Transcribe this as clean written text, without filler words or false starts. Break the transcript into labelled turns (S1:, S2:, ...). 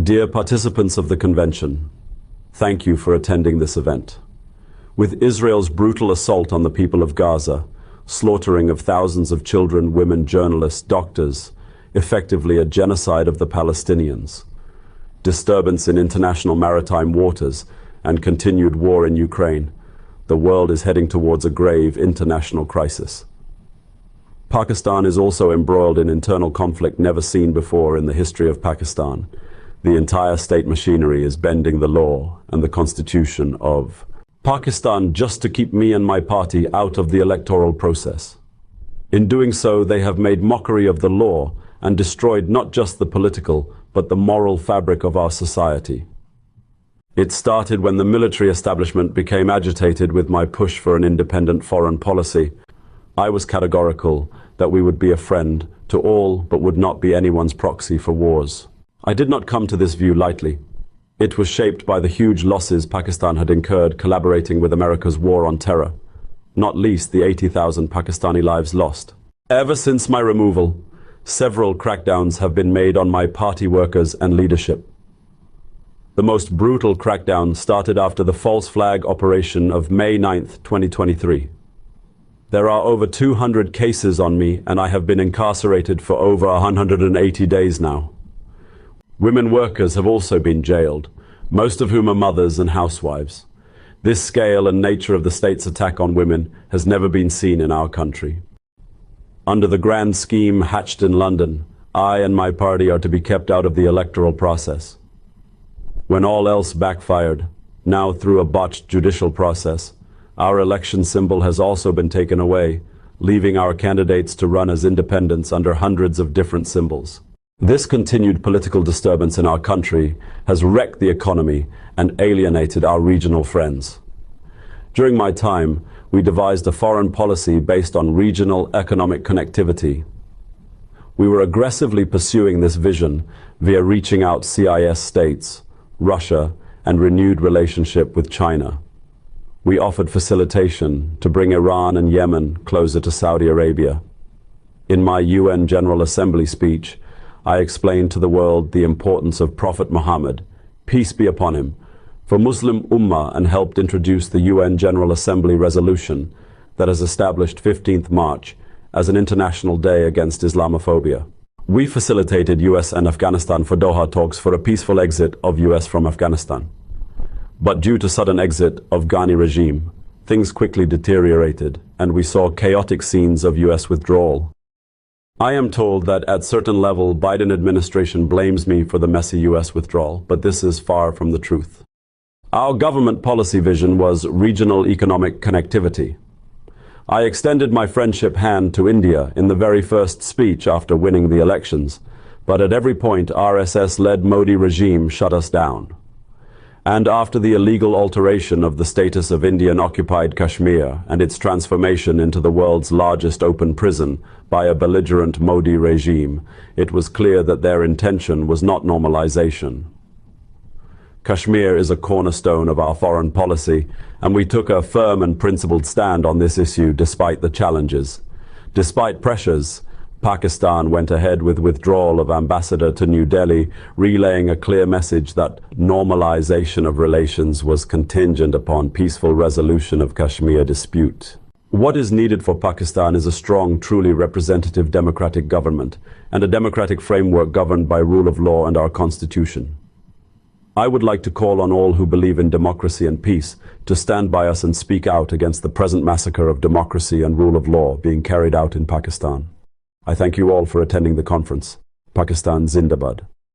S1: Dear participants of the convention, thank you for attending this event. With Israel's brutal assault on the people of Gaza, slaughtering of thousands of children, women, journalists, doctors, effectively a genocide of the Palestinians, disturbance in international maritime waters, and continued war in Ukraine, the world is heading towards a grave international crisis. Pakistan is also embroiled in internal conflict never seen before in the history of Pakistan. The entire state machinery is bending the law and the constitution of Pakistan just to keep me and my party out of the electoral process. In doing so, they have made mockery of the law and destroyed not just the political, but the moral fabric of our society. It started when the military establishment became agitated with my push for an independent foreign policy. I was categorical that we would be a friend to all, but would not be anyone's proxy for wars. I did not come to this view lightly. It was shaped by the huge losses Pakistan had incurred collaborating with America's war on terror, not least the 80,000 Pakistani lives lost. Ever since my removal, several crackdowns have been made on my party workers and leadership. The most brutal crackdown started after the false flag operation of May 9th, 2023. There are over 200 cases on me, and I have been incarcerated for over 180 days now. Women workers have also been jailed, most of whom are mothers and housewives. This scale and nature of the state's attack on women has never been seen in our country. Under the grand scheme hatched in London, I and my party are to be kept out of the electoral process. When all else backfired, now through a botched judicial process, our election symbol has also been taken away, leaving our candidates to run as independents under hundreds of different symbols. This continued political disturbance in our country has wrecked the economy and alienated our regional friends. During my time, we devised a foreign policy based on regional economic connectivity. We were aggressively pursuing this vision via reaching out CIS states, Russia, and renewed relationship with China. We offered facilitation to bring Iran and Yemen closer to Saudi Arabia. In my UN General Assembly speech, I explained to the world the importance of Prophet Muhammad, peace be upon him, for Muslim Ummah, and helped introduce the UN General Assembly resolution that has established 15th March as an international day against Islamophobia. We facilitated US and Afghanistan for Doha talks for a peaceful exit of US from Afghanistan. But due to sudden exit of Ghani regime, things quickly deteriorated and we saw chaotic scenes of US withdrawal. I am told that at certain level Biden administration blames me for the messy US withdrawal, but this is far from the truth. Our government policy vision was regional economic connectivity. I extended my friendship hand to India in the very first speech after winning the elections, but at every point RSS-led Modi regime shut us down. And after the illegal alteration of the status of Indian-occupied Kashmir and its transformation into the world's largest open prison by a belligerent Modi regime, it was clear that their intention was not normalization. Kashmir is a cornerstone of our foreign policy, and we took a firm and principled stand on this issue despite the challenges. Despite pressures, Pakistan went ahead with withdrawal of ambassador to New Delhi, relaying a clear message that normalization of relations was contingent upon peaceful resolution of Kashmir dispute. What is needed for Pakistan is a strong, truly representative democratic government and a democratic framework governed by rule of law and our constitution. I would like to call on all who believe in democracy and peace to stand by us and speak out against the present massacre of democracy and rule of law being carried out in Pakistan. I thank you all for attending the conference. Pakistan Zindabad.